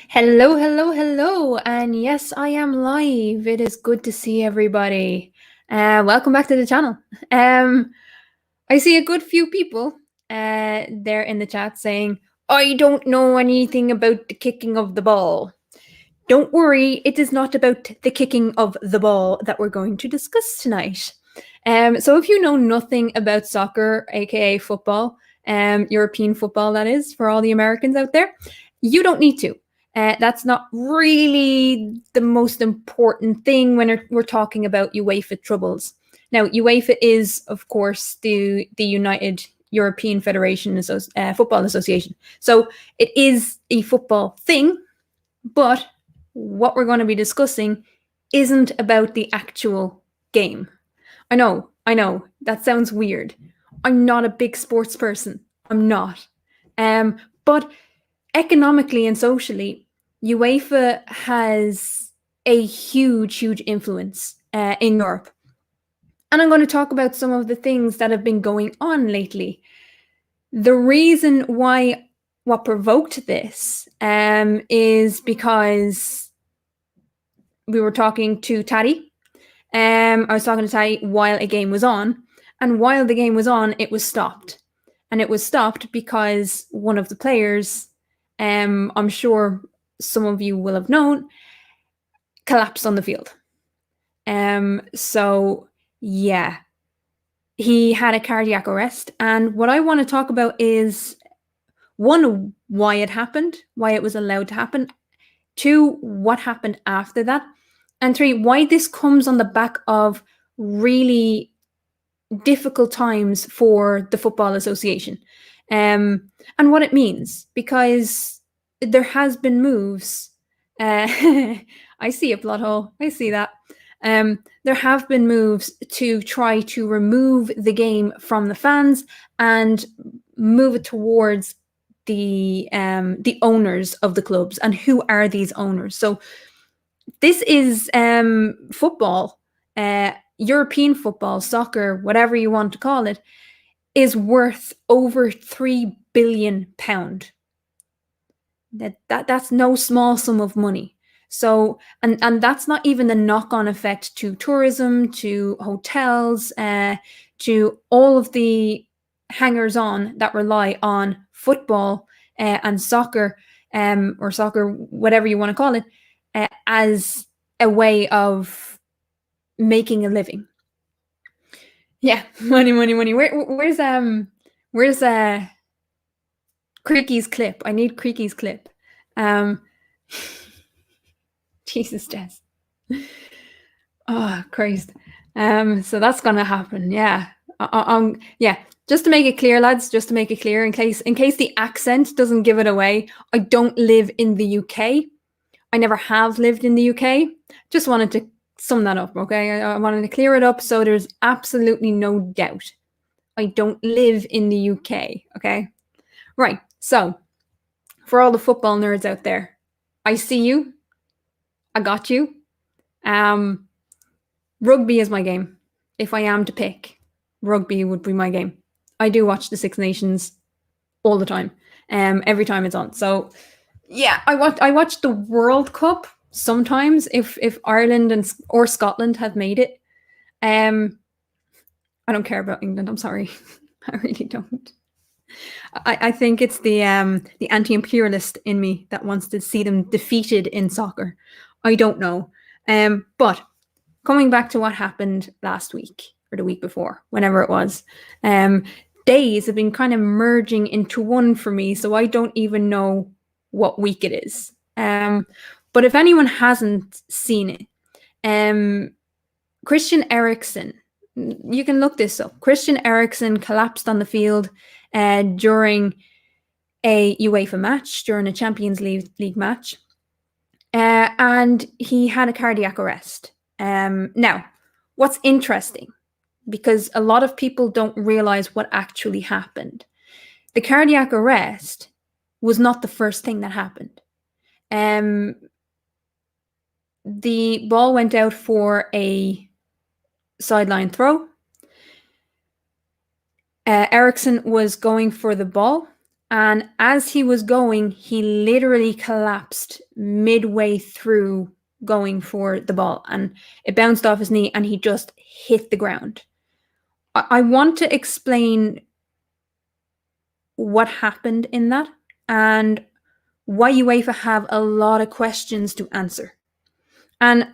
Hello, hello, hello. And yes, I am live. It is good to see everybody. Welcome back to the channel. Um, I see a good few people there in the chat saying, I don't know anything about the kicking of the ball. Don't worry, it is not about the kicking of the ball that we're going to discuss tonight. So if you know nothing about soccer, aka football, European football, that is, for all the Americans out there, you don't need to. That's not really the most important thing when we're talking about UEFA troubles. Now, UEFA is, of course, the United European Federation Football Association. So it is a football thing, but what we're going to be discussing isn't about the actual game. I know, that sounds weird. I'm not a big sports person. I'm not. But economically and socially, UEFA has a huge influence in Europe. And I'm going to talk about some of the things that have been going on lately. The reason why what provoked this is because we were talking to Tattie. I was talking to Tattie while a game was on, and while the game was on, it was stopped. And it was stopped because one of the players, I'm sure some of you will have known, collapsed on the field. So yeah, he had a cardiac arrest. And what I want to talk about is, one, why it happened, why it was allowed to happen. Two, what happened after that. And three, why this comes on the back of really difficult times for the Football Association, and what it means, because there has been moves. I see a plot hole. I see that. There have been moves to try to remove the game from the fans and move it towards the owners of the clubs. And who are these owners? So this is football, European football, soccer, whatever you want to call it, is worth over £3 billion. That's no small sum of money. So, and that's not even the knock-on effect to tourism, to hotels, to all of the hangers-on that rely on football and soccer, or soccer, whatever you want to call it, as a way of making a living. Yeah, money. Where's Creaky's clip? I need Creaky's clip. Jesus, Jess. Oh Christ. So that's gonna happen. Yeah. Yeah. Just to make it clear, lads. Just to make it clear, in case the accent doesn't give it away, I don't live in the UK. I never have lived in the UK. Just wanted to sum that up, okay? I wanted to clear it up so there's absolutely no doubt. I don't live in the UK, okay? Right, so for all the football nerds out there, I see you. I got you. Rugby is my game. If I am to pick, rugby would be my game. I do watch the Six Nations all the time, every time it's on. So yeah, I watch the World Cup sometimes if Ireland or Scotland have made it. I don't care about England. I'm sorry, I really don't. I think it's the anti-imperialist in me that wants to see them defeated in soccer. I don't know. But coming back to what happened last week or the week before, whenever it was, days have been kind of merging into one for me, so I don't even know what week it is. But if anyone hasn't seen it, Christian Eriksen, you can look this up. Christian Eriksen collapsed on the field during a UEFA match, during a Champions League match, and he had a cardiac arrest. Now, what's interesting, because a lot of people don't realize what actually happened, the cardiac arrest was not the first thing that happened. The ball went out for a sideline throw. Eriksen was going for the ball, And as he was going, he literally collapsed midway through going for the ball, and it bounced off his knee and he just hit the ground. I want to explain what happened in that and why UEFA have a lot of questions to answer. And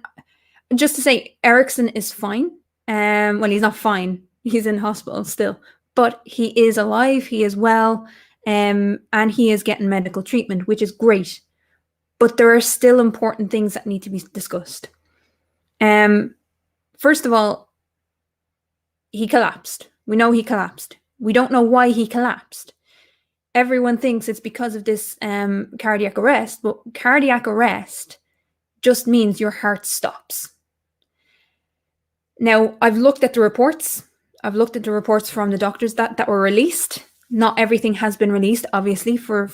just to say, Eriksen is fine. Well, he's not fine. He's in hospital still, but he is alive. He is well, and he is getting medical treatment, which is great. But there are still important things that need to be discussed. First of all, he collapsed. We know he collapsed. We don't know why he collapsed. Everyone thinks it's because of this cardiac arrest, but cardiac arrest just means your heart stops. Now, I've looked at the reports. I've looked at the reports from the doctors that were released. Not everything has been released, obviously, for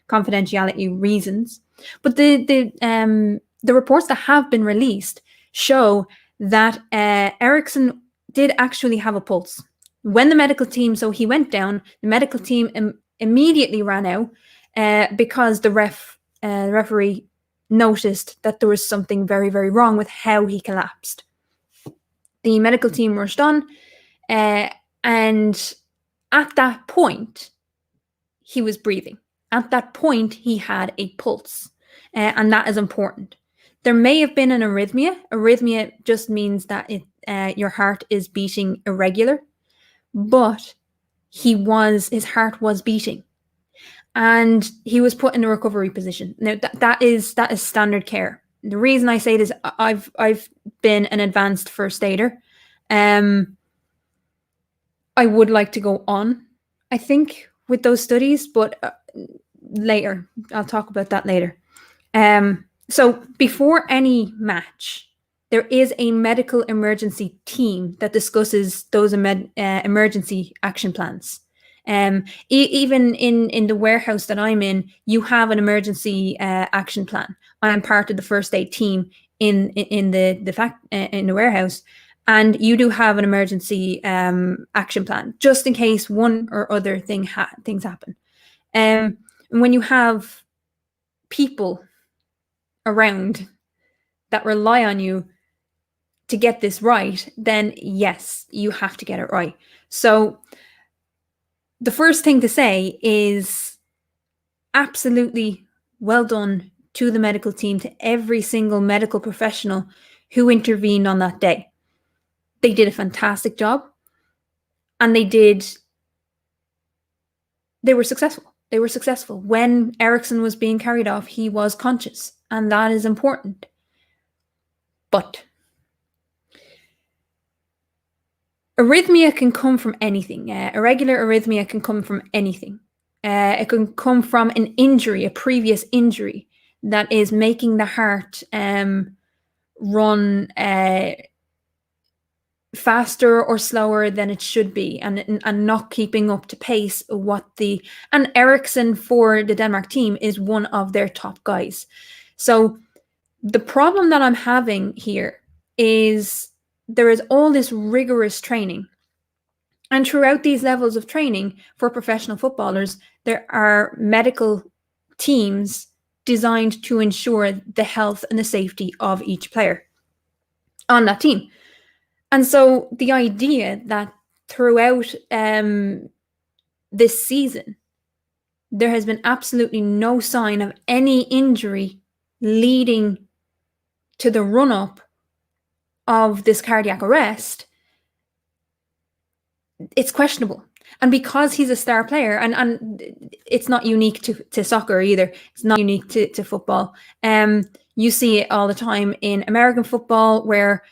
confidentiality reasons. But the reports that have been released show that Eriksen did actually have a pulse. When the medical team, so he went down, the medical team immediately ran out because the referee noticed that there was something very, very wrong with how he collapsed. The medical team rushed on, and at that point, he was breathing. At that point, he had a pulse, and that is important. There may have been an arrhythmia. Arrhythmia just means that your heart is beating irregular, but his heart was beating, and he was put in a recovery position. Now that is standard care. The reason I say this, I've been an advanced first aider. I would like to go on, I think, with those studies, but later. I'll talk about that later. So before any match, there is a medical emergency team that discusses those emergency action plans. Even in the warehouse that I'm in, you have an emergency action plan. I'm part of the first aid team in the warehouse, and you do have an emergency action plan just in case one or other things happen. And when you have people around that rely on you to get this right, then yes, you have to get it right. So the first thing to say is absolutely well done to the medical team, to every single medical professional who intervened on that day. They did a fantastic job, and they were successful. They were successful. When Eriksen was being carried off, he was conscious, and that is important. But arrhythmia can come from anything. Irregular arrhythmia can come from anything. It can come from an injury, a previous injury, that is making the heart run faster or slower than it should be, and not keeping up to pace and Eriksen for the Denmark team is one of their top guys. So the problem that I'm having here is there is all this rigorous training, and throughout these levels of training for professional footballers, there are medical teams designed to ensure the health and the safety of each player on that team. And so the idea that throughout this season, there has been absolutely no sign of any injury leading to the run-up of this cardiac arrest, it's questionable. And because he's a star player, and it's not unique to soccer either, it's not unique to football. You see it all the time in American football, where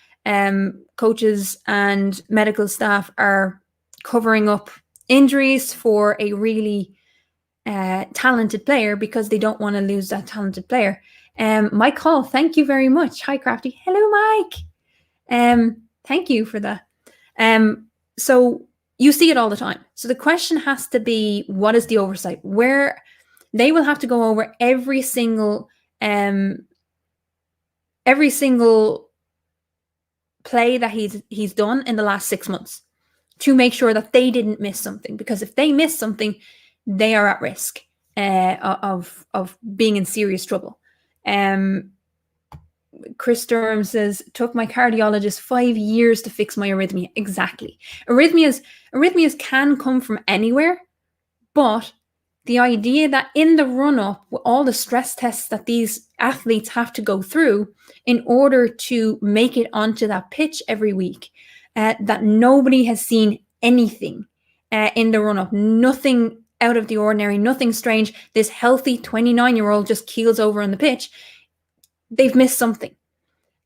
coaches and medical staff are covering up injuries for a really talented player because they don't want to lose that talented player. Mike Hall, thank you very much. Hi, Crafty. Hello, Mike. Thank you for that. So you see it all the time. So the question has to be, what is the oversight? Where they will have to go over every single play that he's done in the last 6 months to make sure that they didn't miss something. Because if they miss something, they are at risk of being in serious trouble. Of being in serious trouble. Chris Durham says, took my cardiologist 5 years to fix my arrhythmia. Exactly. Arrhythmias can come from anywhere, but the idea that in the run-up, with all the stress tests that these athletes have to go through in order to make it onto that pitch every week, that nobody has seen anything in the run-up, nothing out of the ordinary, nothing strange. This healthy 29-year-old just keels over on the pitch. They've missed something.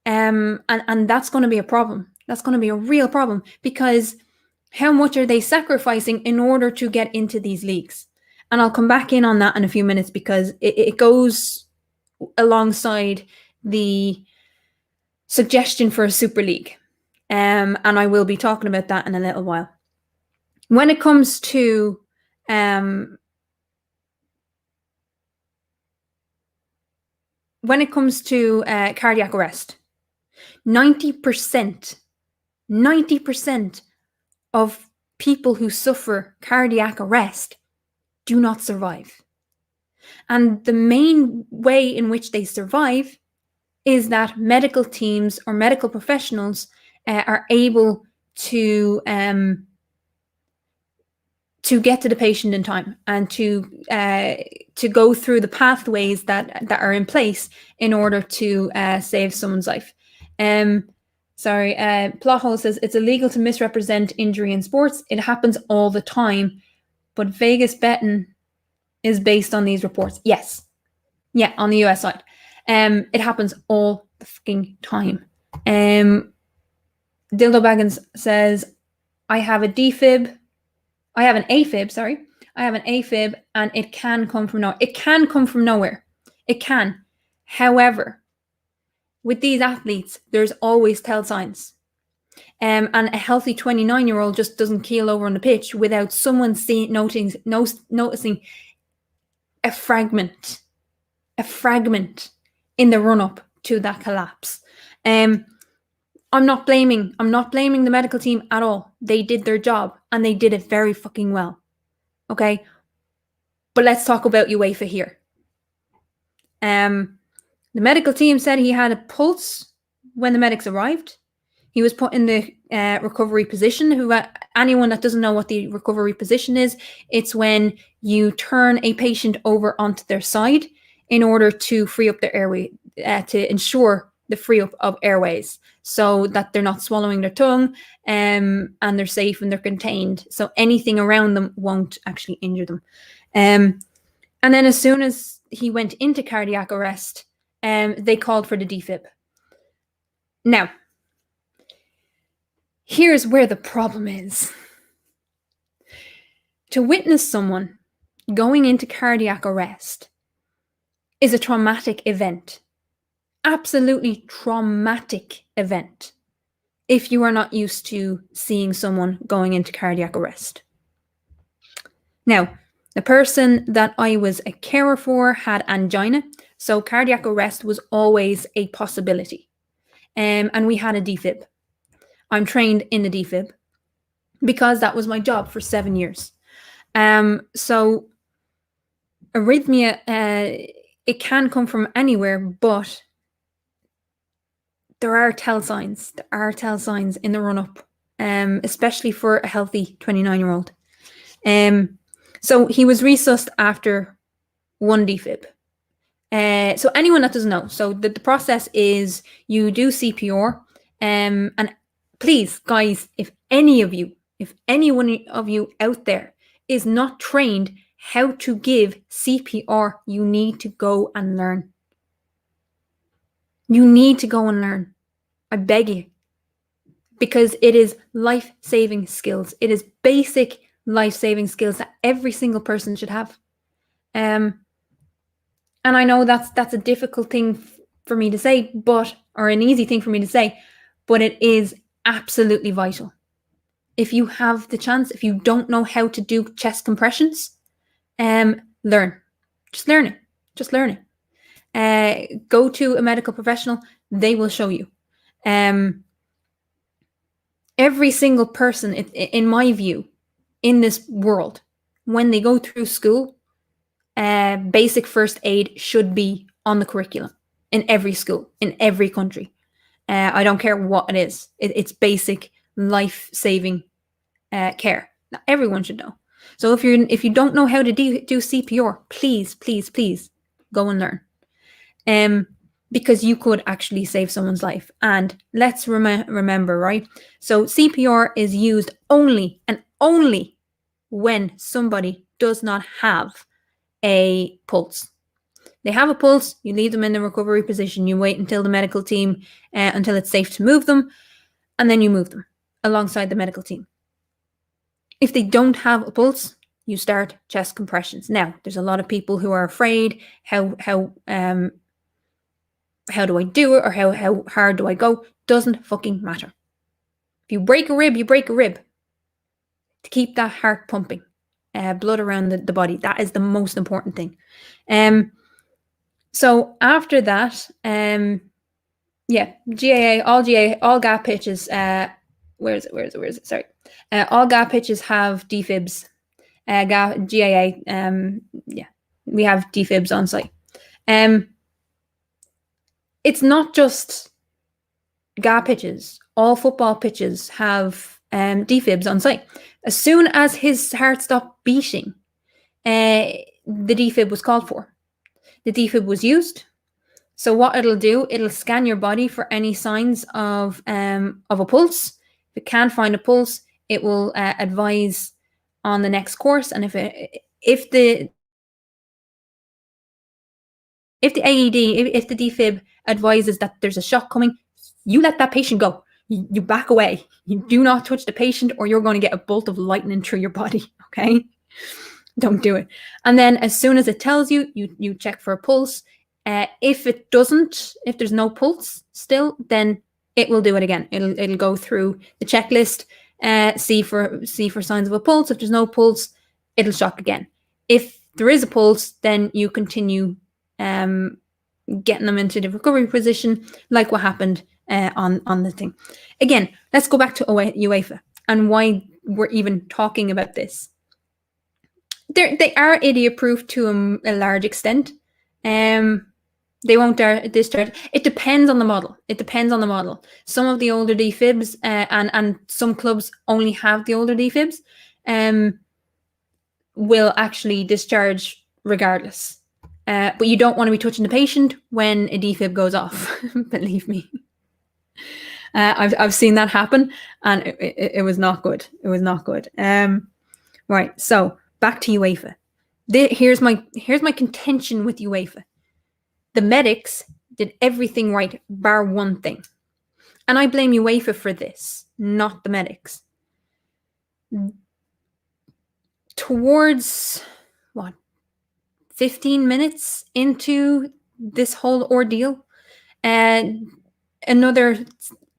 And that's going to be a problem. That's going to be a real problem, because how much are they sacrificing in order to get into these leagues? And I'll come back in on that in a few minutes, because it goes alongside the suggestion for a super league. And I will be talking about that in a little while. When it comes to cardiac arrest, 90% of people who suffer cardiac arrest do not survive. And the main way in which they survive is that medical teams or medical professionals are able to get to the patient in time, and to go through the pathways that are in place in order to save someone's life. Plothole says, it's illegal to misrepresent injury in sports. It happens all the time, but Vegas betting is based on these reports. Yes. Yeah, on the US side. It happens all the fucking time. Dildo Baggins says, I have an AFib, and it can come from nowhere. It can come from nowhere. It can. However, with these athletes, there's always tell signs. And a healthy 29-year-old just doesn't keel over on the pitch without someone noticing a fragment in the run-up to that collapse. I'm not blaming the medical team at all. They did their job, and they did it very fucking well. Okay? But let's talk about UEFA here. The medical team said he had a pulse when the medics arrived. He was put in the recovery position. Anyone that doesn't know what the recovery position is, it's when you turn a patient over onto their side in order to free up their airway, to ensure the free up of airways, so that they're not swallowing their tongue, and they're safe and they're contained, so anything around them won't actually injure them. And then as soon as he went into cardiac arrest, they called for the defib. Now, here's where the problem is. To witness someone going into cardiac arrest is a traumatic event. Absolutely traumatic event if you are not used to seeing someone going into cardiac arrest. Now, the person that I was a carer for had angina, so cardiac arrest was always a possibility. And we had a defib. I'm trained in the defib because that was my job for 7 years. So arrhythmia, it can come from anywhere, but there are tell signs. There are tell signs in the run-up, especially for a healthy 29-year-old. So he was resuscitated after one defib. So anyone that doesn't know, so the process is you do CPR, and please, guys, if anyone of you out there is not trained how to give CPR, you need to go and learn. You need to go and learn. I beg you. Because it is life-saving skills. It is basic life-saving skills that every single person should have. And I know that's a difficult thing for me to say, or an easy thing for me to say, but it is absolutely vital. If you have the chance, if you don't know how to do chest compressions, learn. Just learn it. Just learn it. Go to a medical professional. They will show you. Every single person, in my view, in this world, when they go through school, basic first aid should be on the curriculum in every school, in every country. I don't care what it is. It's basic life-saving care. Now, everyone should know. So if you don't know how to do CPR, please, please, please go and learn. Because you could actually save someone's life. And let's remember, right? So CPR is used only and only when somebody does not have a pulse. They have a pulse, you leave them in the recovery position, you wait until the medical team, until it's safe to move them, and then you move them alongside the medical team. If they don't have a pulse, you start chest compressions. Now, there's a lot of people who are afraid, how do I do it, or how hard do I go? Doesn't fucking matter. If you break a rib, you break a rib. To keep that heart pumping, blood around the body. That is the most important thing. So after that, all gap pitches. Where is it? Sorry. All gap pitches have defibs. GAA. We have defibs on site. It's not just gap pitches. All football pitches have defibs on site. As soon as his heart stopped beating, the defib was called for. The defib was used. So what it'll do, it'll scan your body for any signs of a pulse. If it can't find a pulse, it will advise on the next course. And if the AED, if the defib advises that there's a shock coming, you let that patient go. You back away. You do not touch the patient, or you're going to get a bolt of lightning through your body. Okay, don't do it. And then as soon as it tells you, you check for a pulse. If it doesn't, if there's no pulse still, then it will do it again. It'll go through the checklist, see for signs of a pulse. If there's no pulse, it'll shock again. If there is a pulse, then you continue getting them into the recovery position, like what happened on the thing. Again, let's go back to UEFA and why we're even talking about this. They are idiot-proof to a large extent. They won't discharge. It depends on the model. Some of the older defibs, and some clubs only have the older defibs, will actually discharge regardless. But you don't want to be touching the patient when a defib goes off. Believe me. I've seen that happen, and it was not good. It was not good. Right. So back to UEFA. Here's my contention with UEFA. The medics did everything right, bar one thing. And I blame UEFA for this, not the medics. Towards, 15 minutes into this whole ordeal, another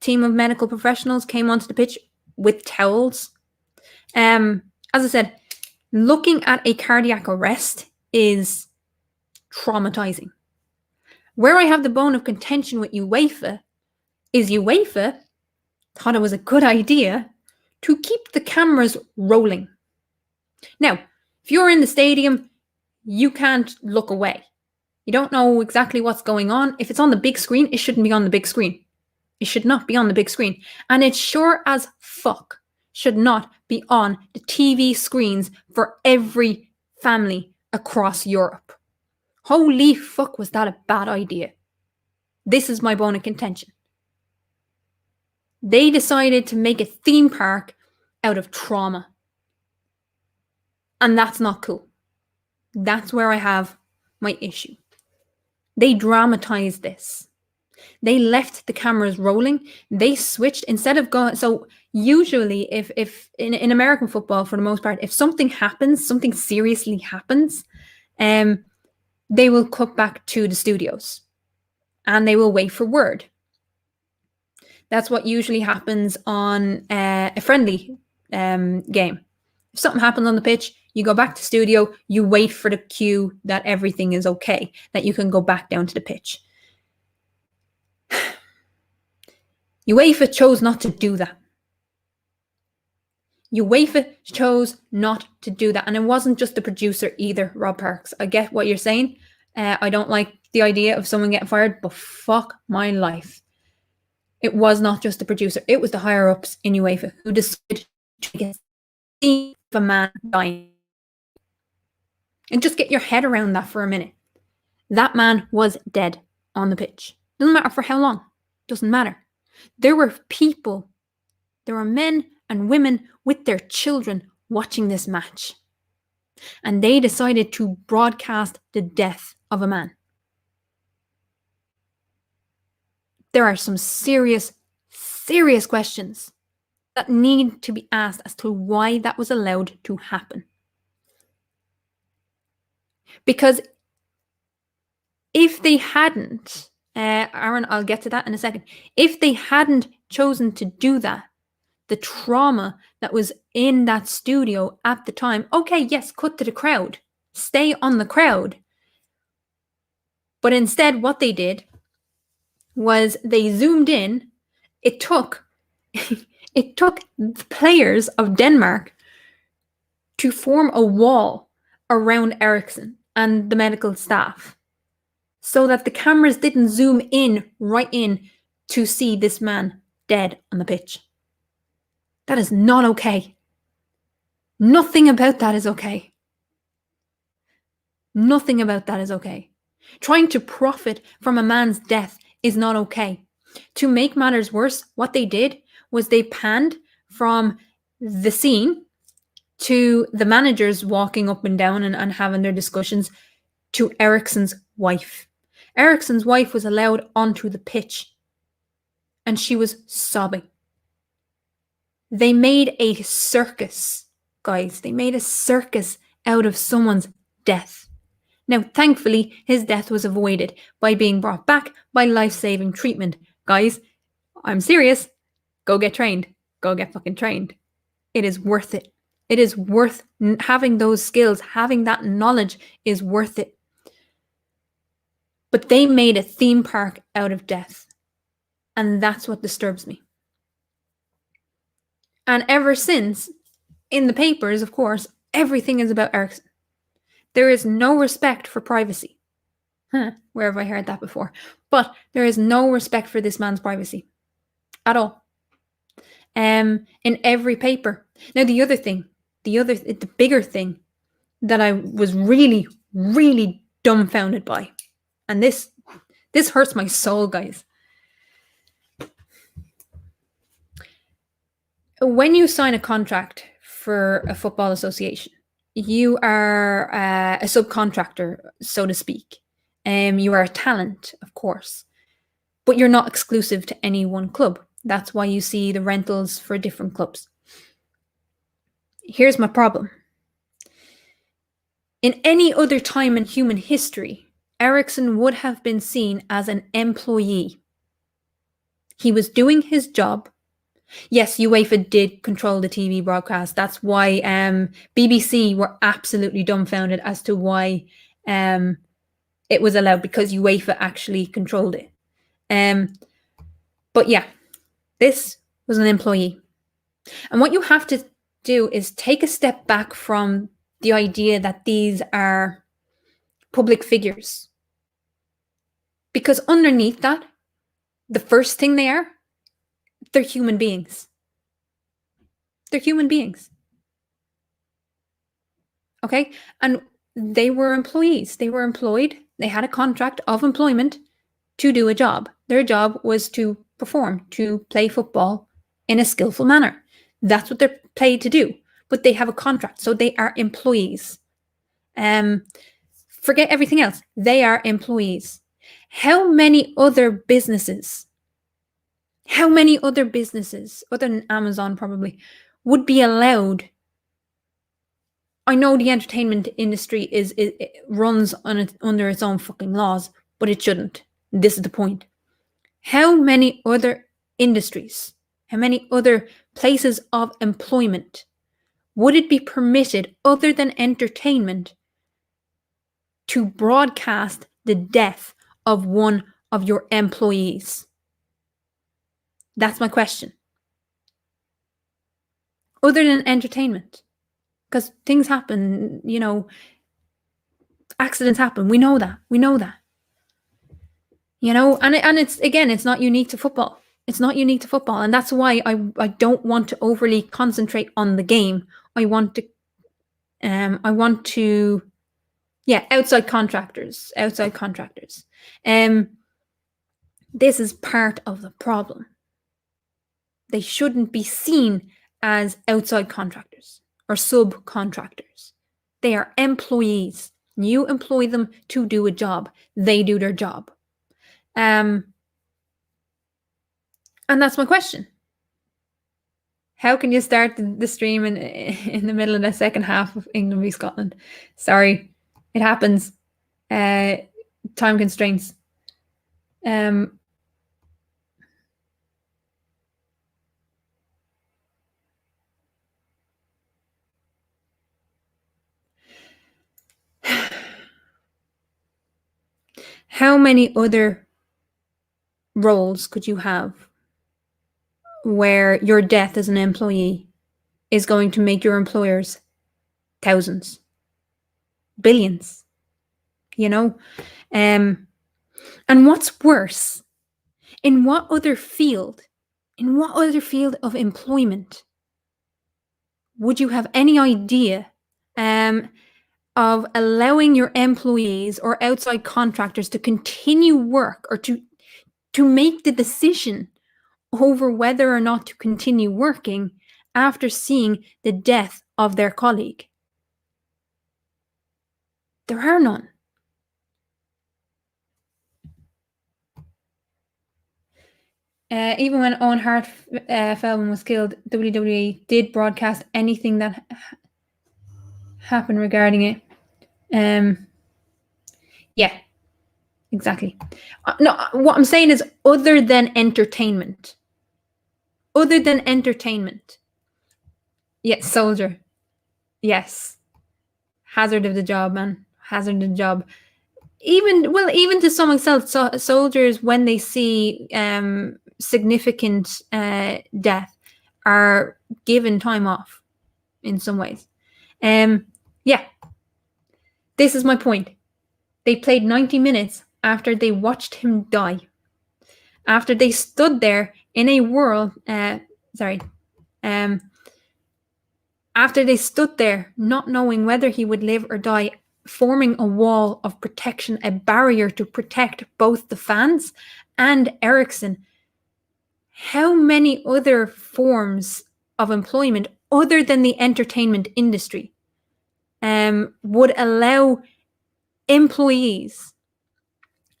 team of medical professionals came onto the pitch with towels. As I said, looking at a cardiac arrest is traumatizing. Where I have the bone of contention with UEFA is UEFA thought it was a good idea to keep the cameras rolling. Now, if you're in the stadium, you can't look away. You don't know exactly what's going on. If it's on the big screen, it shouldn't be on the big screen. It should not be on the big screen. And it sure as fuck should not be on the TV screens for every family across Europe. Holy fuck, was that a bad idea? This is my bone of contention. They decided to make a theme park out of trauma. And that's not cool. That's where I have my issue. They dramatized this. They left the cameras rolling. They switched instead of going. So usually if in American football, for the most part, if something happens, something seriously happens, they will cut back to the studios and they will wait for word. That's what usually happens on a friendly game. If something happens on the pitch, you go back to studio, you wait for the cue that everything is okay, that you can go back down to the pitch. UEFA chose not to do that. UEFA chose not to do that. And it wasn't just the producer either, Rob Parks. I get what you're saying. I don't like the idea of someone getting fired, but fuck my life. It was not just the producer. It was the higher-ups in UEFA who decided to get a man dying. And just get your head around that for a minute. That man was dead on the pitch. Doesn't matter for how long. Doesn't matter. There were people, there were men and women with their children watching this match. And they decided to broadcast the death of a man. There are some serious, serious questions that need to be asked as to why that was allowed to happen. Because if they hadn't, Aaron, I'll get to that in a second. If they hadn't chosen to do that, the trauma that was in that studio at the time, okay, yes, cut to the crowd. Stay on the crowd. But instead, what they did was they zoomed in. It took the players of Denmark to form a wall around Eriksen and the medical staff so that the cameras didn't zoom in right in to see this man dead on the pitch. That is not okay. Nothing about that is okay. Nothing about that is okay. Trying to profit from a man's death is not okay. To make matters worse, what they did was they panned from the scene to the managers walking up and down and having their discussions to Eriksen's wife. Eriksen's wife was allowed onto the pitch and she was sobbing. They made a circus, guys. They made a circus out of someone's death. Now, thankfully, his death was avoided by being brought back by life-saving treatment. Guys, I'm serious. Go get trained. Go get fucking trained. It is worth it. It is worth having those skills. Having that knowledge is worth it. But they made a theme park out of death. And that's what disturbs me. And ever since, in the papers, of course, everything is about Eriksen. There is no respect for privacy. Where have I heard that before? But there is no respect for this man's privacy at all. In every paper. Now, the bigger thing that I was really, really dumbfounded by, and this hurts my soul, guys. When you sign a contract for a football association, you are a subcontractor, so to speak. You are a talent, of course, but you're not exclusive to any one club. That's why you see the rentals for different clubs. Here's my problem. In any other time in human history, Eriksen would have been seen as an employee. He was doing his job. Yes, UEFA did control the TV broadcast. That's why BBC were absolutely dumbfounded as to why it was allowed, because UEFA actually controlled it. But yeah, this was an employee. And what you have to do is take a step back from the idea that these are public figures. Because underneath that, the first thing they are, they're human beings. They're human beings. Okay? And they were employees. They were employed. They had a contract of employment to do a job. Their job was to perform, to play football in a skillful manner. That's what they're paid to do. But they have a contract, so they are employees. Forget everything else. They are employees. How many other businesses, other than Amazon probably, would be allowed? I know the entertainment industry it runs under its own fucking laws, but it shouldn't. This is the point. How many other industries, how many other places of employment would it be permitted, other than entertainment, to broadcast the death of one of your employees? That's my question. other than entertainment. Because things happen, you know, accidents happen. We know that. We know that. You know, and it's again, it's not unique to football. It's not unique to football, and that's why I don't want to overly concentrate on the game. I want to yeah, outside contractors, outside contractors. This is part of the problem. They shouldn't be seen as outside contractors or subcontractors. They are employees. You employ them to do a job. They do their job. And that's my question. How can you start the stream in the middle of the second half of England v Scotland? Sorry, it happens. Time constraints. How many other roles could you have where your death as an employee is going to make your employers thousands, billions, you know? And what's worse, in what other field of employment would you have any idea of allowing your employees or outside contractors to continue work or to make the decision over whether or not to continue working after seeing the death of their colleague? There are none. Even when Owen Hart Feldman was killed, WWE did broadcast anything that happened regarding it. Yeah, exactly. No, what I'm saying is other than entertainment. Other than entertainment. Yes, soldier. Yes. Hazard of the job, man. Hazard of the job. Even to some extent, soldiers, when they see significant death, are given time off in some ways. Yeah, this is my point. They played 90 minutes after they watched him die. After they stood there in a world, after they stood there not knowing whether he would live or die, forming a wall of protection, a barrier to protect both the fans and Eriksen. How many other forms of employment other than the entertainment industry would allow employees,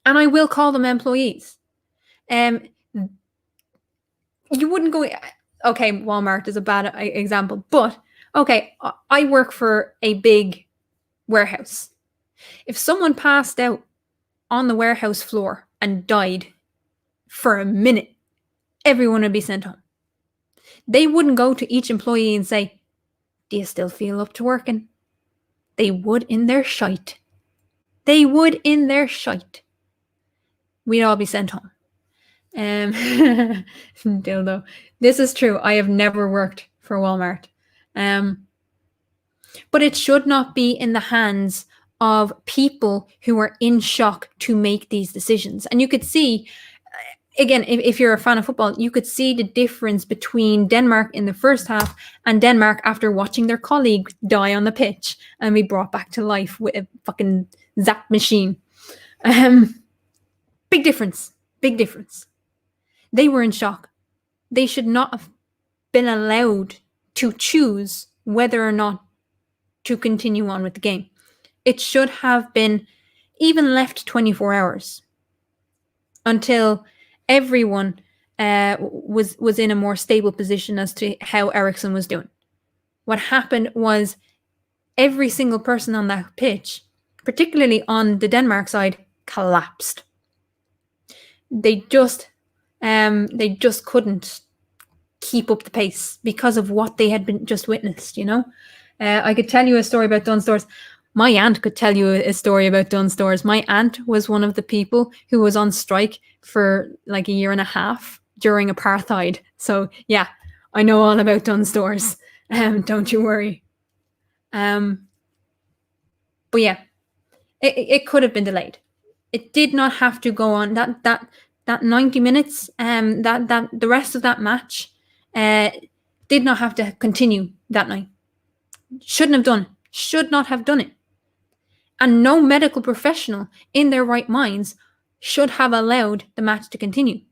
and I will call them employees, you wouldn't go, okay, Walmart is a bad example, but okay, I work for a big warehouse. If someone passed out on the warehouse floor and died for a minute, everyone would be sent home. They wouldn't go to each employee and say, do you still feel up to working? They would in their shite. They would in their shite. We'd all be sent home. Dildo. This is true. I have never worked for Walmart. But it should not be in the hands of people who are in shock to make these decisions. And you could see, again, if you're a fan of football, you could see the difference between Denmark in the first half and Denmark after watching their colleague die on the pitch and be brought back to life with a fucking zap machine. Big difference. Big difference. They were in shock. They should not have been allowed to choose whether or not to continue on with the game. It should have been even left 24 hours until everyone was in a more stable position as to how Eriksen was doing. What happened was every single person on that pitch, particularly on the Denmark side, collapsed. They just couldn't keep up the pace because of what they had been just witnessed, you know? I could tell you a story about Dunnes Stores. My aunt could tell you a story about Dunnes Stores. My aunt was one of the people who was on strike for like 1.5 years during apartheid. So yeah, I know all about Dunnes Stores. Don't you worry. But yeah, it could have been delayed. It did not have to go on that 90 minutes. That the rest of that match did not have to continue that night. Shouldn't have done it. Should not have done it. And no medical professional in their right minds should have allowed the match to continue.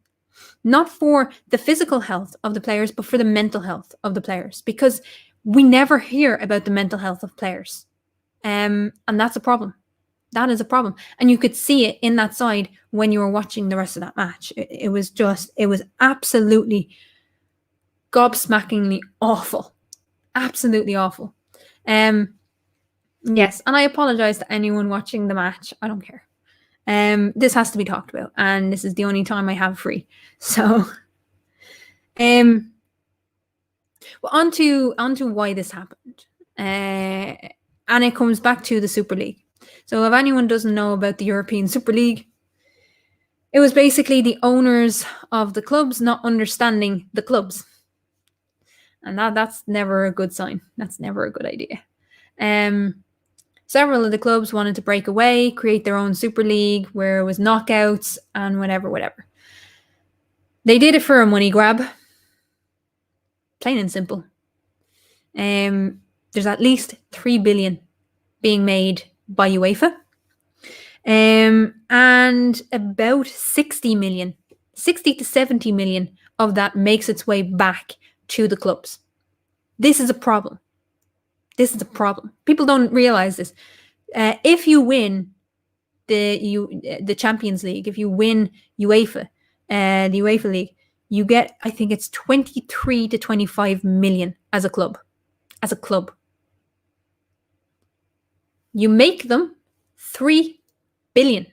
Not for the physical health of the players, but for the mental health of the players, because we never hear about the mental health of players. And that's a problem. That is a problem. And you could see it in that side when you were watching the rest of that match. It was absolutely gobsmackingly awful. Absolutely awful. Yes, and I apologize to anyone watching the match. I don't care. This has to be talked about, and this is the only time I have free. So, well, on to why this happened, and it comes back to the Super League. So, if anyone doesn't know about the European Super League, it was basically the owners of the clubs not understanding the clubs, and that's never a good sign. That's never a good idea. Several of the clubs wanted to break away, create their own Super League where it was knockouts and whatever. They did it for a money grab. Plain and simple. There's at least 3 billion being made by UEFA. And about 60 to 70 million of that makes its way back to the clubs. This is a problem. People don't realize this. If you win the Champions League, if you win UEFA, the UEFA League, you get, I think it's 23 to 25 million as a club. You make them 3 billion.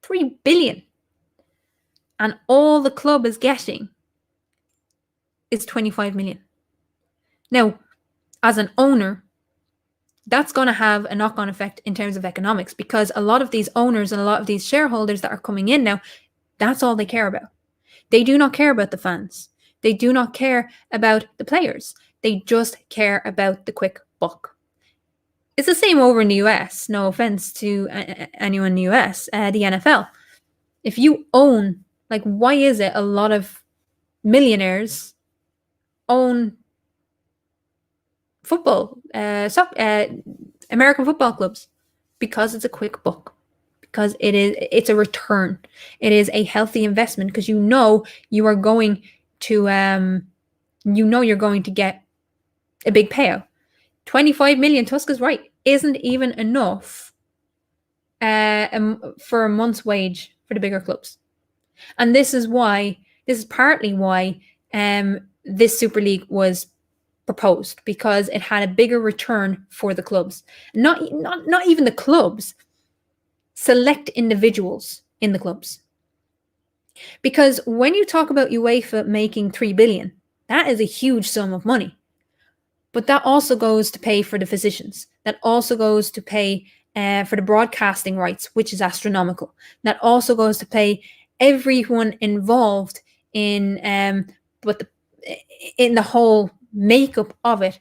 3 billion. And all the club is getting is 25 million. Now, as an owner, that's going to have a knock-on effect in terms of economics, because a lot of these owners and a lot of these shareholders that are coming in now, that's all they care about. They do not care about the fans. They do not care about the players. They just care about the quick buck. It's the same over in the US. No offense to anyone in the US, the NFL. If you own, like, why is it a lot of millionaires own football, American football clubs? Because it's a quick buck. Because it's a return. It is a healthy investment, because you know you're going to get a big payout. 25 million, Tusk is right, isn't even enough for a month's wage for the bigger clubs. And this is partly why this Super League was proposed, because it had a bigger return for the clubs. Not even the clubs, select individuals in the clubs. Because when you talk about UEFA making 3 billion, that is a huge sum of money. But that also goes to pay for the physicians. That also goes to pay for the broadcasting rights, which is astronomical. That also goes to pay everyone involved in the whole makeup of it.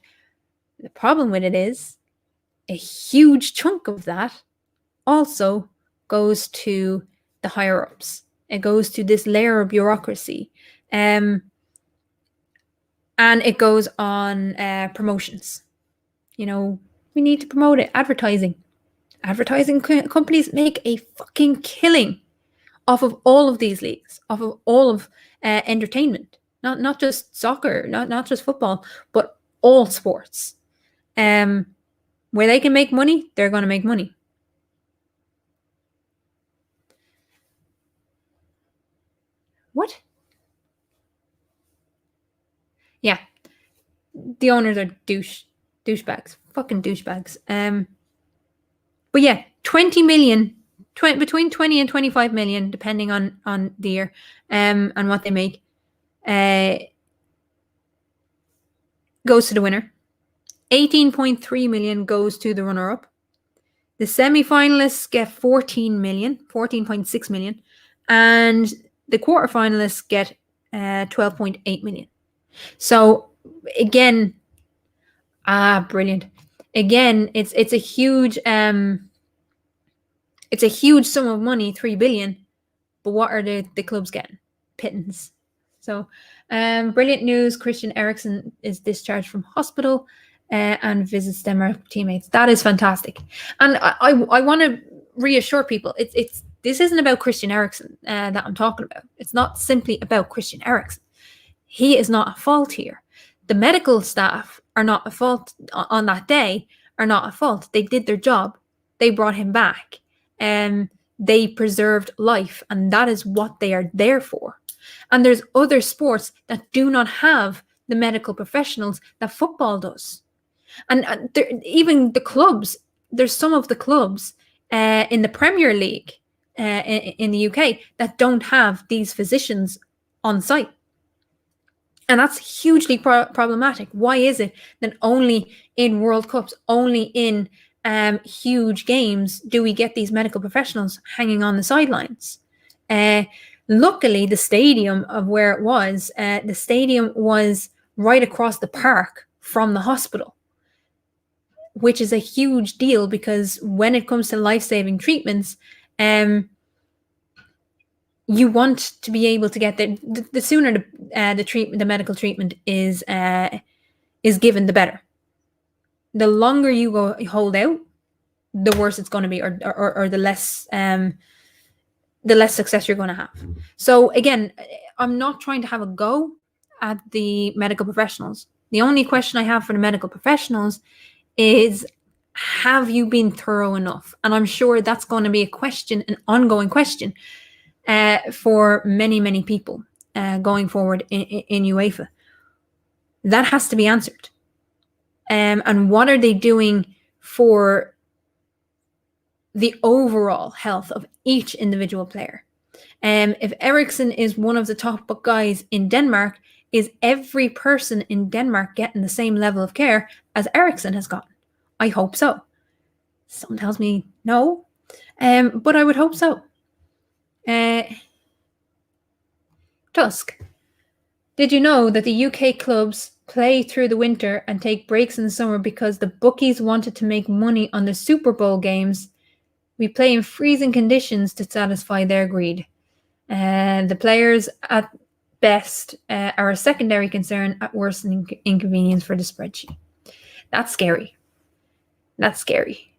The problem with it is a huge chunk of that also goes to the higher ups. It goes to this layer of bureaucracy. And it goes on promotions. You know, we need to promote it. Advertising. Advertising companies make a fucking killing off of all of these leagues, off of all of entertainment. Not just soccer, not just football, but all sports. Where they can make money, they're going to make money. What? Yeah. The owners are douchebags. Fucking douchebags. But yeah, 20 million, between 20 and 25 million, depending on the year, and what they make, goes to the winner. 18.3 million goes to the runner-up. The semi-finalists get 14.6 million, and the quarterfinalists get 12.8 million. So again, Brilliant. Again, it's a huge sum of money, 3 billion. But what are the clubs getting? Pittance. So, brilliant news. Christian Eriksen is discharged from hospital and visits Denmark teammates. That is fantastic. And I want to reassure people, this isn't about Christian Eriksen that I'm talking about. It's not simply about Christian Eriksen. He is not at fault here. The medical staff are not at fault on that day, are not at fault. They did their job. They brought him back. They preserved life, and that is what they are there for. And there's other sports that do not have the medical professionals that football does. And even the clubs, there's some of the clubs in the Premier League in the UK that don't have these physicians on site. And that's hugely problematic. Why is it that only in World Cups, only in huge games do we get these medical professionals hanging on the sidelines? Luckily, the stadium of where it was, the stadium was right across the park from the hospital, which is a huge deal because when it comes to life-saving treatments, you want to be able to get the sooner the medical treatment is given, the better. The longer you hold out, the worse it's going to be, or the less success you're going to have. So again, I'm not trying to have a go at the medical professionals. The only question I have for the medical professionals is, have you been thorough enough? And I'm sure that's going to be a question, an ongoing question for many, many people going forward in UEFA. That has to be answered. And what are they doing for the overall health of each individual player? If Eriksen is one of the top guys in Denmark, is every person in Denmark getting the same level of care as Eriksen has gotten? I hope so. Someone tells me no, but I would hope so. Tusk, did you know that the UK clubs play through the winter and take breaks in the summer because the bookies wanted to make money on the Super Bowl games? We play in freezing conditions to satisfy their greed. The players at best are a secondary concern, at worst an inconvenience for the spreadsheet. That's scary. That's scary.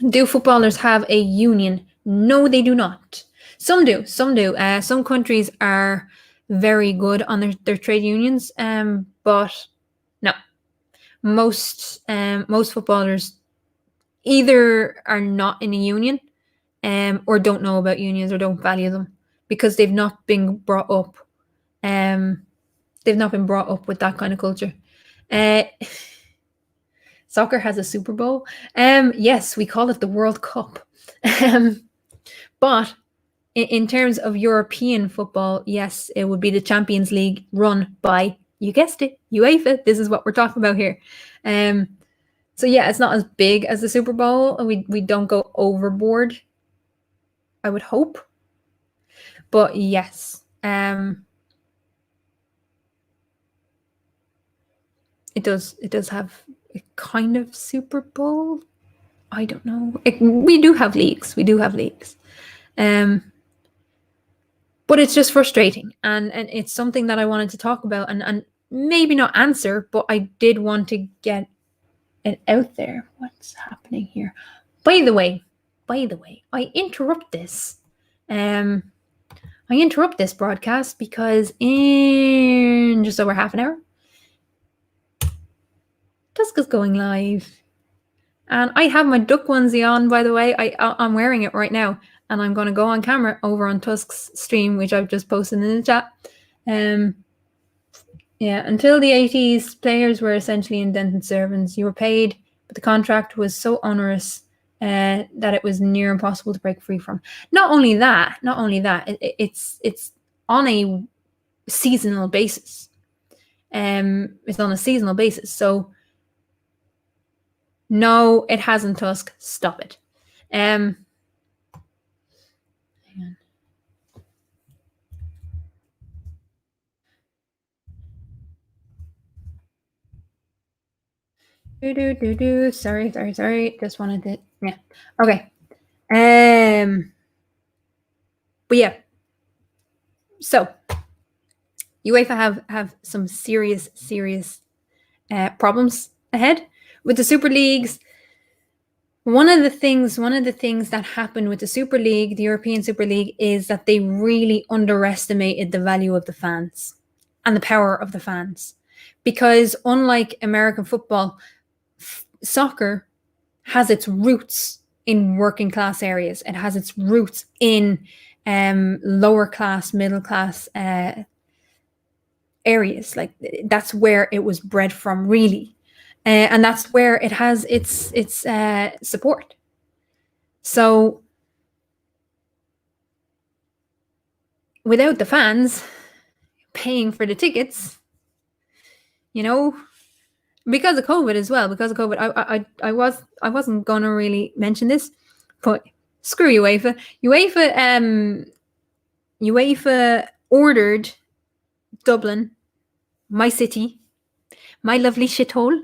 Do footballers have a union? No, they do not. Some do. Some countries are very good on their trade unions, but no. Most footballers either are not in a union or don't know about unions or don't value them because they've not been brought up. They've not been brought up with that kind of culture. Soccer has a Super Bowl. Yes, we call it the World Cup. But in terms of European football, yes, it would be the Champions League run by, you guessed it, UEFA. This is what we're talking about here. So yeah, it's not as big as the Super Bowl, and we don't go overboard, I would hope. But yes, it does have a kind of Super Bowl. I don't know. We do have leagues. But it's just frustrating, and it's something that I wanted to talk about and maybe not answer, but I did want to get it out there. What's happening here? By the way, I interrupt this. I interrupt this broadcast because in just over half an hour, Tusk is going live. And I have my duck onesie on, by the way. I'm wearing it right now. And I'm going to go on camera over on Tusk's stream, which I've just posted in the chat. Yeah, until the 80s, players were essentially indentured servants. You were paid, but the contract was so onerous that it was near impossible to break free from. Not only that, it's on a seasonal basis. It's on a seasonal basis. So, no, it hasn't, Tusk. Stop it. Hang on. Sorry. Just wanted to, yeah. Okay. But yeah. So UEFA have some serious problems ahead with the Super Leagues. One of the things that happened with the Super League, the European Super League, is that they really underestimated the value of the fans and the power of the fans. Because unlike American football, soccer has its roots in working class areas. It has its roots in lower class, middle class areas. Like, that's where it was bred from, really. And that's where it has its support. So without the fans paying for the tickets, because of COVID as well, I wasn't gonna really mention this, but screw UEFA. UEFA ordered Dublin, my city, my lovely shithole,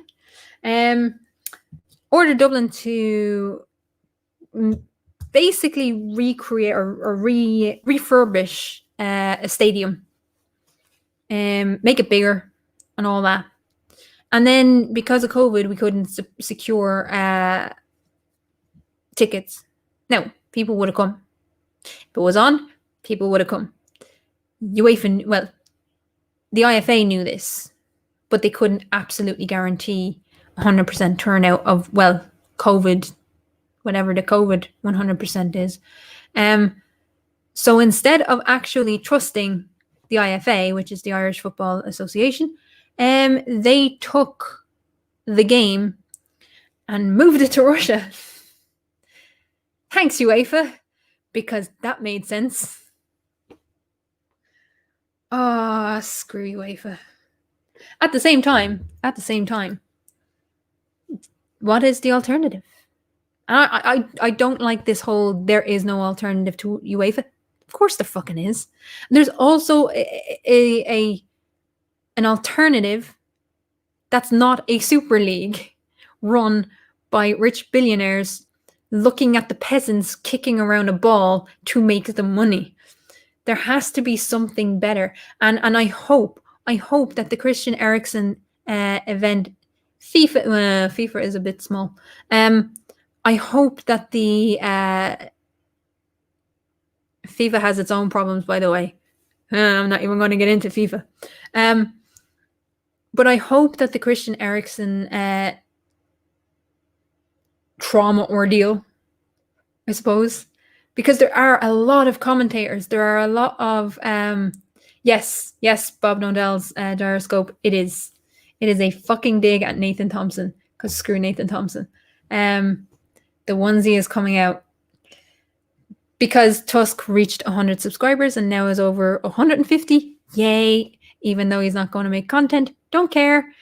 ordered Dublin to basically recreate or refurbish a stadium, make it bigger and all that. And then because of COVID, we couldn't secure tickets. No, people would have come. If it was on, people would have come. UEFA, well, the IFA knew this, but they couldn't absolutely guarantee 100% turnout of, well, COVID, whatever the COVID 100% is. So instead of actually trusting the IFA, which is the Irish Football Association, they took the game and moved it to Russia. Thanks, UEFA, because that made sense. Ah, screw UEFA. At the same time, what is the alternative? I don't like this whole there is no alternative to UEFA. Of course there fucking is. There's also an alternative that's not a Super League run by rich billionaires looking at the peasants kicking around a ball to make the money. There has to be something better. And I hope that the Christian Eriksen event, FIFA is a bit small. I hope that the FIFA has its own problems, by the way. I'm not even going to get into FIFA. But I hope that the Christian Eriksen trauma ordeal, I suppose, because there are a lot of commentators. There are a lot of yes, Bob Nodell's gyroscope. It is a fucking dig at Nathan Thompson, because screw Nathan Thompson. The onesie is coming out because Tusk reached 100 subscribers and now is over 150. Yay! Even though he's not going to make content, don't care.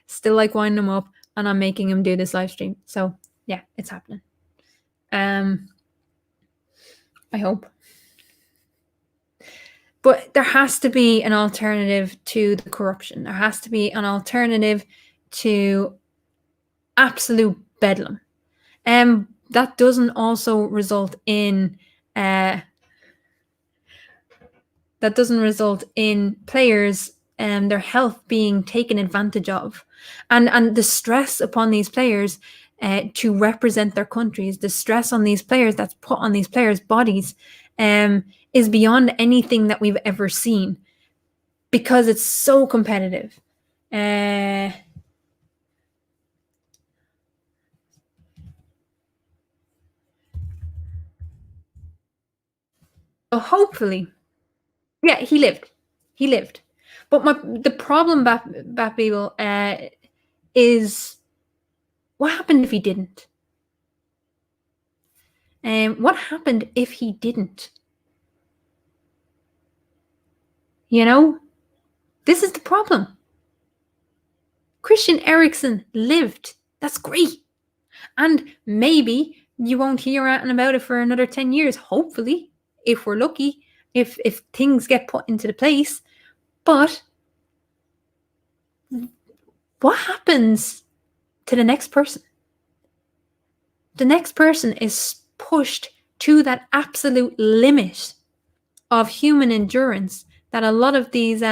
Still like winding him up, and I'm making him do this live stream. So yeah, it's happening. I hope. But there has to be an alternative to the corruption. There has to be an alternative to absolute bedlam. That doesn't also result in players and their health being taken advantage of, and the stress upon these players to represent their countries, the stress on these players that's put on these players' bodies is beyond anything that we've ever seen, because it's so competitive. So hopefully, yeah, he lived. But the problem, Bat-Beagle, is what happened if he didn't? What happened if he didn't? This is the problem. Christian Eriksen lived. That's great. And maybe you won't hear anything about it for another 10 years, hopefully, if we're lucky, if things get put into the place. But what happens to the next person. The next person is pushed to that absolute limit of human endurance that a lot of these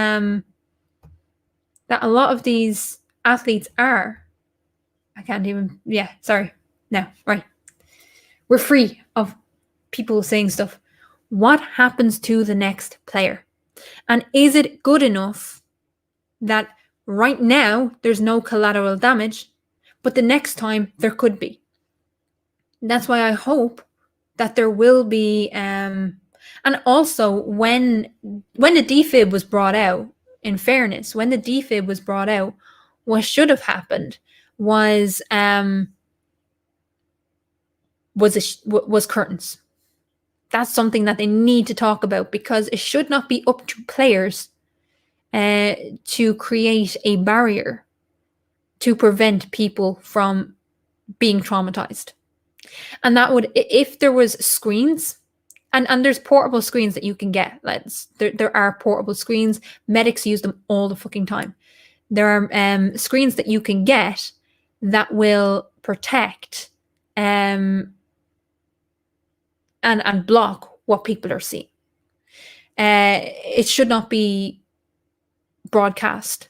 athletes are. I can't even, yeah, sorry. No, right. We're free of people saying stuff. What happens to the next player? And is it good enough that right now there's no collateral damage, but the next time there could be? That's why I hope that there will be, and also when the defib was brought out, in fairness, when the defib was brought out, what should have happened was curtains. That's something that they need to talk about, because it should not be up to players to create a barrier to prevent people from being traumatized. And that would, if there was screens, and there's portable screens that you can get. There are portable screens. Medics use them all the fucking time. There are screens that you can get that will protect and block what people are seeing. It should not be broadcast.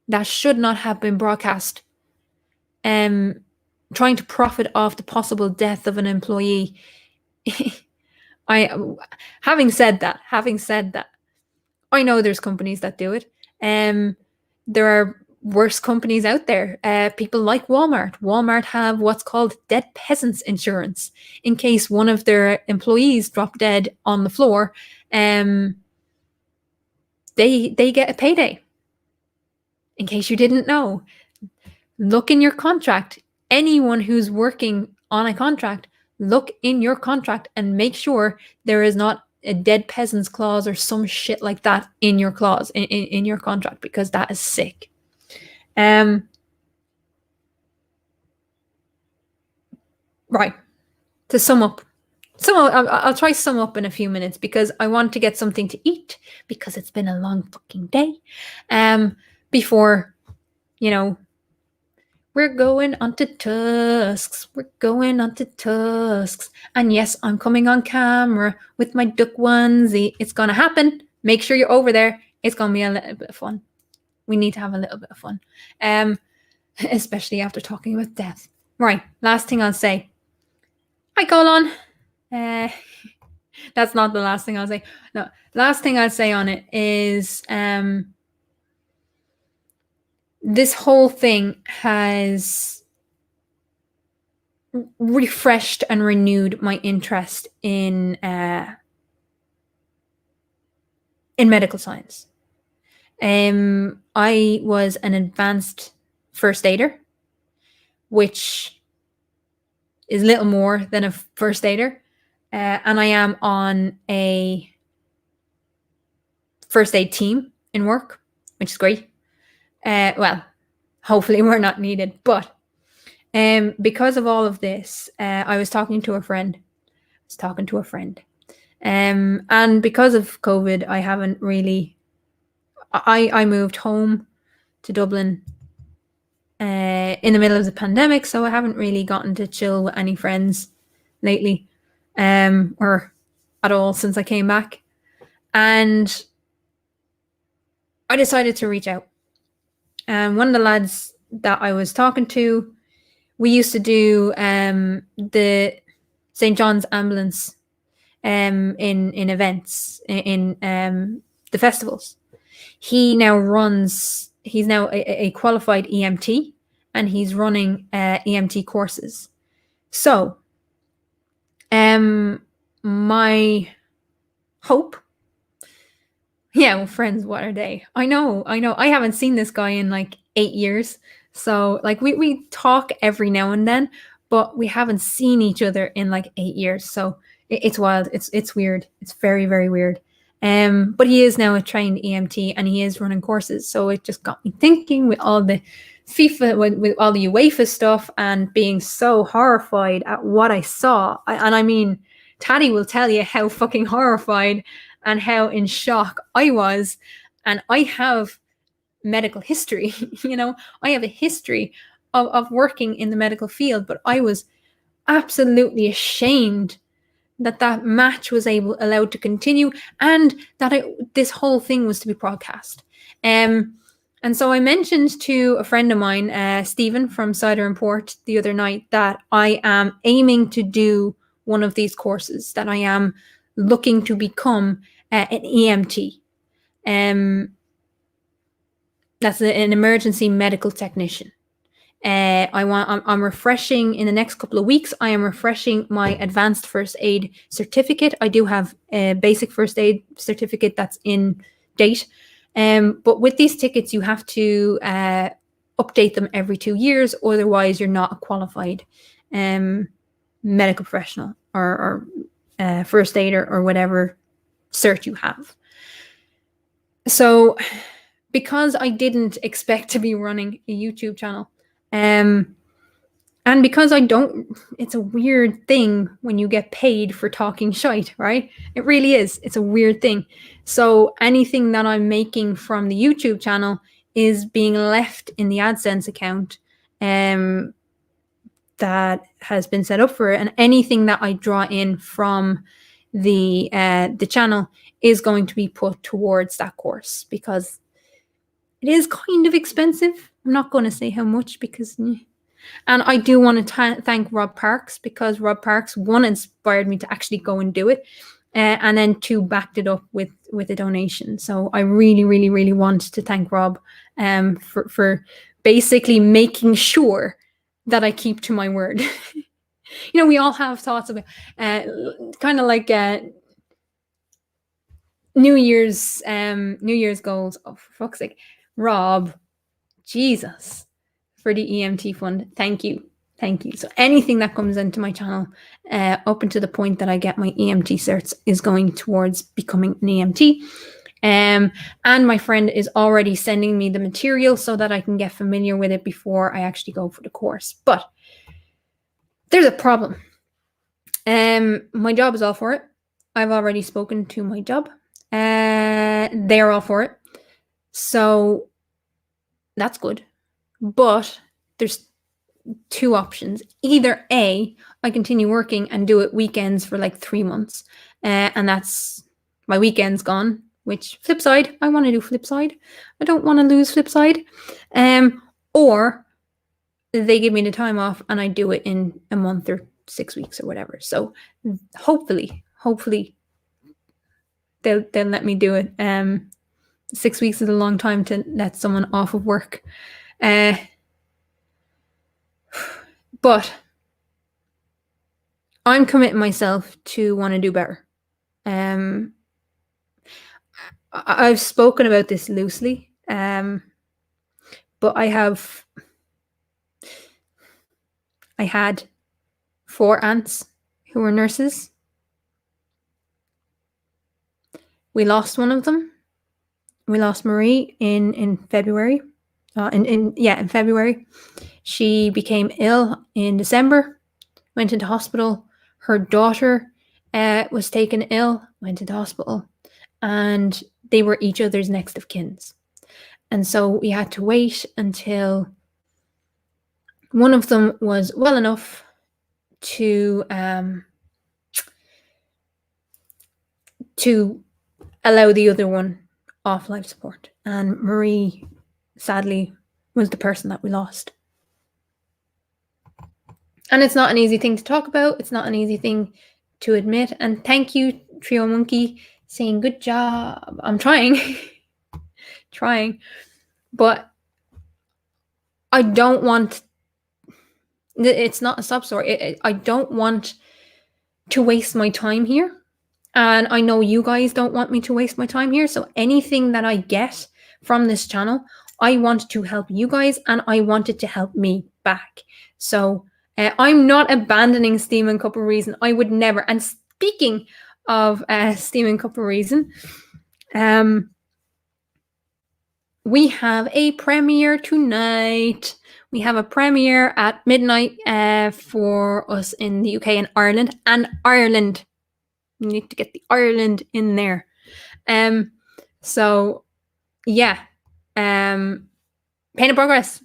That should not have been broadcast. Trying to profit off the possible death of an employee. Having said that, I know there's companies that do it. There are worse companies out there. People like Walmart. Walmart have what's called dead peasants insurance. In case one of their employees drop dead on the floor, they get a payday. In case you didn't know, look in your contract. Anyone who's working on a contract, look in your contract and make sure there is not a dead peasants clause or some shit like that in your clause, in your contract, because that is sick. Right. To sum up. I'll try sum up in a few minutes, because I want to get something to eat, because it's been a long fucking day. Before, we're going on to Tusks. And yes, I'm coming on camera with my duck onesie. It's going to happen. Make sure you're over there. It's going to be a little bit of fun. We need to have a little bit of fun. Especially after talking about death. Right. Last thing I'll say. Hi, Colon. That's not the last thing I'll say. No. Last thing I'll say on it is... this whole thing has refreshed and renewed my interest in medical science. I was an advanced first aider, which is little more than a first aider, and I am on a first aid team in work, which is great. Well, hopefully we're not needed, but because of all of this, I was talking to a friend. And because of COVID, I haven't really... I moved home to Dublin in the middle of the pandemic, so I haven't really gotten to chill with any friends lately, or at all since I came back. And I decided to reach out. And one of the lads that I was talking to, we used to do the St. John's ambulance in events, in the festivals. He's now a qualified EMT, and he's running EMT courses. So my hope... Yeah, well, friends, what are they? I know. I haven't seen this guy in like 8 years. So like we talk every now and then, but we haven't seen each other in like 8 years. So it's wild. It's weird. It's very, very weird. But he is now a trained EMT, and he is running courses. So it just got me thinking, with all the FIFA, with all the UEFA stuff, and being so horrified at what I saw. I mean, Tattie will tell you how fucking horrified and how in shock I was. And I have medical history. I have a history of working in the medical field, but I was absolutely ashamed that match was allowed to continue, and that this whole thing was to be broadcast. And so I mentioned to a friend of mine, Stephen from Cider and Port, the other night that I am aiming to do one of these courses, that I am looking to become an EMT. That's an emergency medical technician. I'm refreshing in the next couple of weeks. I am refreshing my advanced first aid certificate. I do have a basic first aid certificate that's in date. But with these tickets, you have to update them every 2 years. Otherwise, you're not a qualified medical professional or first aider or whatever cert you have. So because I didn't expect to be running a YouTube channel, and because it's a weird thing when you get paid for talking shite, right? It really is. It's a weird thing. So anything that I'm making from the YouTube channel is being left in the AdSense account that has been set up for it. And anything that I draw in from the channel is going to be put towards that course, because it is kind of expensive. I'm not going to say how much, because... And I do want to thank Rob Parks, because Rob Parks, one, inspired me to actually go and do it, and then two, backed it up with a donation. So I really, really, really want to thank Rob for basically making sure that I keep to my word. We all have thoughts about kind of like New Year's goals. Oh, for fuck's sake, Rob, Jesus, for the EMT fund. Thank you. So anything that comes into my channel up until the point that I get my EMT certs is going towards becoming an EMT. And my friend is already sending me the material so that I can get familiar with it before I actually go for the course. But there's a problem. My job is all for it. I've already spoken to my job. They're all for it. So that's good. But there's two options. Either A, I continue working and do it weekends for like 3 months, and that's my weekend's gone. Which, flip side, I want to do flip side. I don't want to lose flip side. Or they give me the time off and I do it in a month or 6 weeks or whatever. So hopefully they'll let me do it. 6 weeks is a long time to let someone off of work. But I'm committing myself to want to do better. I've spoken about this loosely, but I had 4 aunts who were nurses. We lost one of them. We lost Marie in February. In February. She became ill in December, went into hospital. Her daughter was taken ill, went into hospital, and they were each other's next of kins. And so we had to wait until one of them was well enough to allow the other one off life support. And Marie, sadly, was the person that we lost. And it's not an easy thing to talk about. It's not an easy thing to admit. And thank you, Trio Monkey, saying good job. I'm trying. But I don't want... It's not a sob story. I don't want to waste my time here. And I know you guys don't want me to waste my time here. So anything that I get from this channel, I want to help you guys, and I want it to help me back. So I'm not abandoning Steam and Cup of Reason. I would never. And speaking of Steam and Cup of Reason, we have a premiere tonight. We have a premiere at midnight for us in the UK and Ireland. And Ireland. You need to get the Ireland in there. So, yeah. Pain of Progress.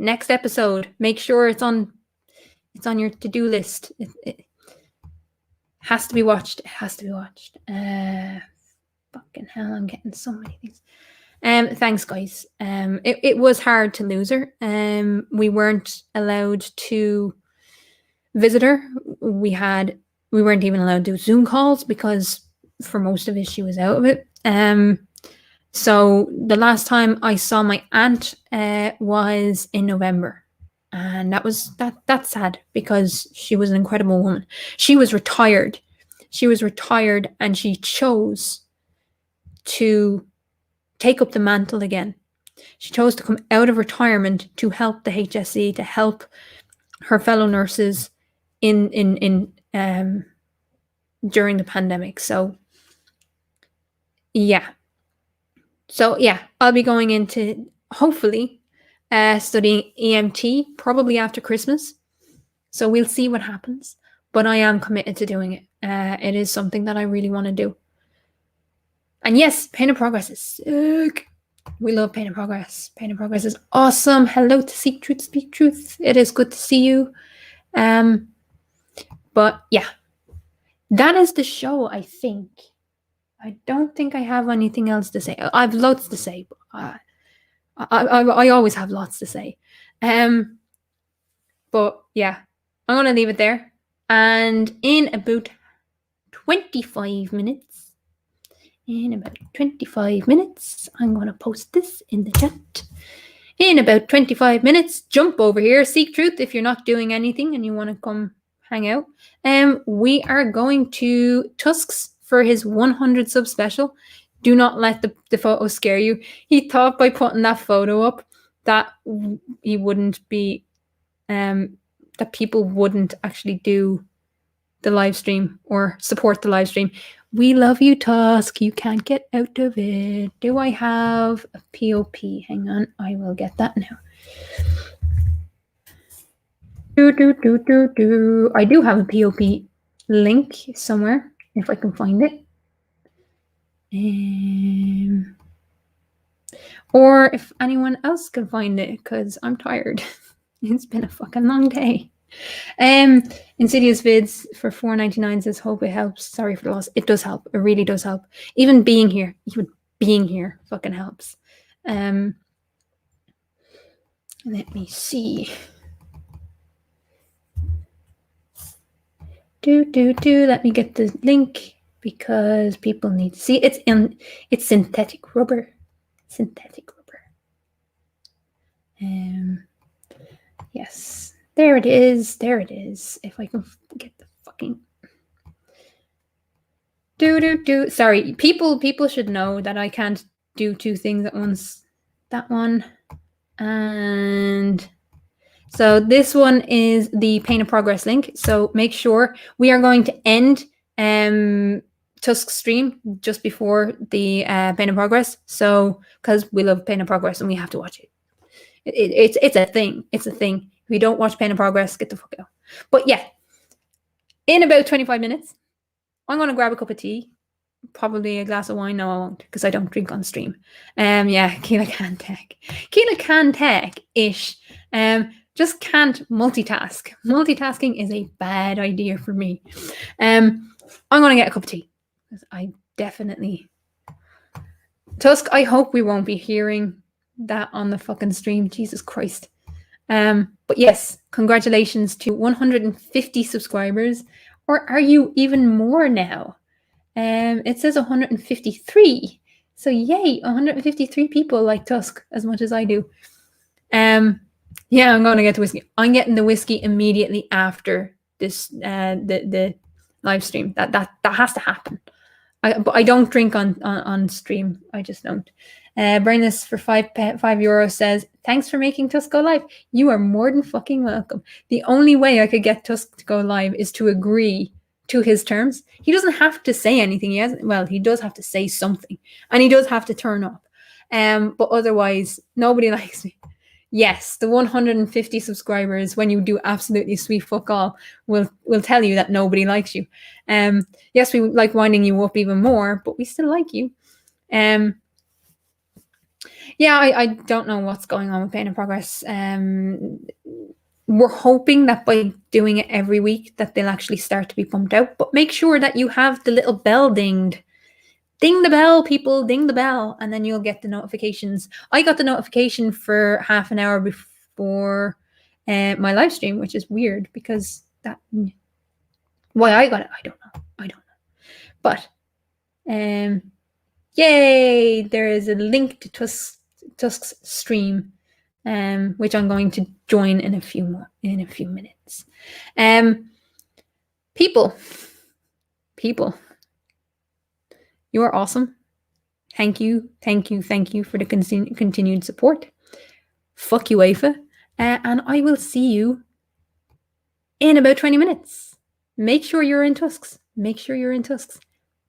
next episode. Make sure it's on your to-do list. It has to be watched. It has to be watched. Fucking hell, I'm getting so many things. Thanks, guys. It was hard to lose her. We weren't allowed to visit her. We weren't even allowed to do Zoom calls because for most of it she was out of it. So the last time I saw my aunt was in November. And that's sad because she was an incredible woman. She was retired. And she chose to take up the mantle again. She chose to come out of retirement to help the HSE, to help her fellow nurses in during the pandemic. So yeah. I'll be going into, hopefully, studying EMT probably after Christmas. So we'll see what happens. But I am committed to doing it. It is something that I really want to do. And yes, Pain of Progress is sick. We love Pain of Progress. Pain of Progress is awesome. Hello to Seek Truth, Speak Truth. It is good to see you. But yeah, that is the show, I think. I don't think I have anything else to say. I have lots to say. But I always have lots to say. But yeah, I'm going to leave it there. And in about 25 minutes, I'm going to post this in the chat. In about 25 minutes, jump over here, Seek Truth, if you're not doing anything and you want to come hang out. We are going to Tusk's for his 100 sub special. Do not let the photo scare you. He thought by putting that photo up that he wouldn't be, that people wouldn't actually do the live stream or support the live stream. We love you, Tusk. You can't get out of it. Do I have a POP? Hang on, I will get that now. I do have a POP link somewhere, if I can find it. Or if anyone else can find it, because I'm tired. It's been a fucking long day. Insidious Vids for $4.99 says, hope it helps. Sorry for the loss. It does help. It really does help. Even being here fucking helps. Let me see. Let me get the link because people need to see. It's synthetic rubber. Yes. There it is. If I can get the fucking Sorry, people should know that I can't do two things at once. That one. And so this one is the Pain of Progress link. So make sure we are going to end Tusk's stream just before the Pain of Progress. So because we love Pain of Progress and we have to watch it. It's a thing. It's a thing. If you don't watch Pain of Progress, get the fuck out. But yeah, in about 25 minutes, I'm going to grab a cup of tea, probably a glass of wine. No, I won't, because I don't drink on stream. Yeah, Keelah can tech. Keelah can tech-ish. Just can't multitask. Multitasking is a bad idea for me. I'm going to get a cup of tea. I definitely... Tusk, I hope we won't be hearing that on the fucking stream. Jesus Christ. But yes, congratulations to 150 subscribers. Or are you even more now? It says 153. So yay, 153 people like Tusk as much as I do. Yeah, I'm going to get the whiskey. I'm getting the whiskey immediately after this the live stream. That has to happen. But I don't drink on stream. I just don't. Brainless for €5 says, thanks for making Tusk go live. You are more than fucking welcome. The only way I could get Tusk to go live is to agree to his terms. He doesn't have to say anything. He does have to say something. And he does have to turn up. But otherwise, nobody likes me. Yes, the 150 subscribers, when you do absolutely sweet fuck all, will tell you that nobody likes you. Yes, we like winding you up even more, but we still like you. Yeah, I don't know what's going on with Pain in Progress. We're hoping that by doing it every week that they'll actually start to be pumped out. But make sure that you have the little bell dinged. Ding the bell, people, ding the bell, and then you'll get the notifications. I got the notification for half an hour before my live stream, which is weird because that why I got it, I don't know. But yay! There is a link to Tusk's stream, which I'm going to join in a few minutes. People, you are awesome. Thank you for the continued support. Fuck UEFA, and I will see you in about 20 minutes. Make sure you're in Tusks.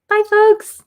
Bye, folks.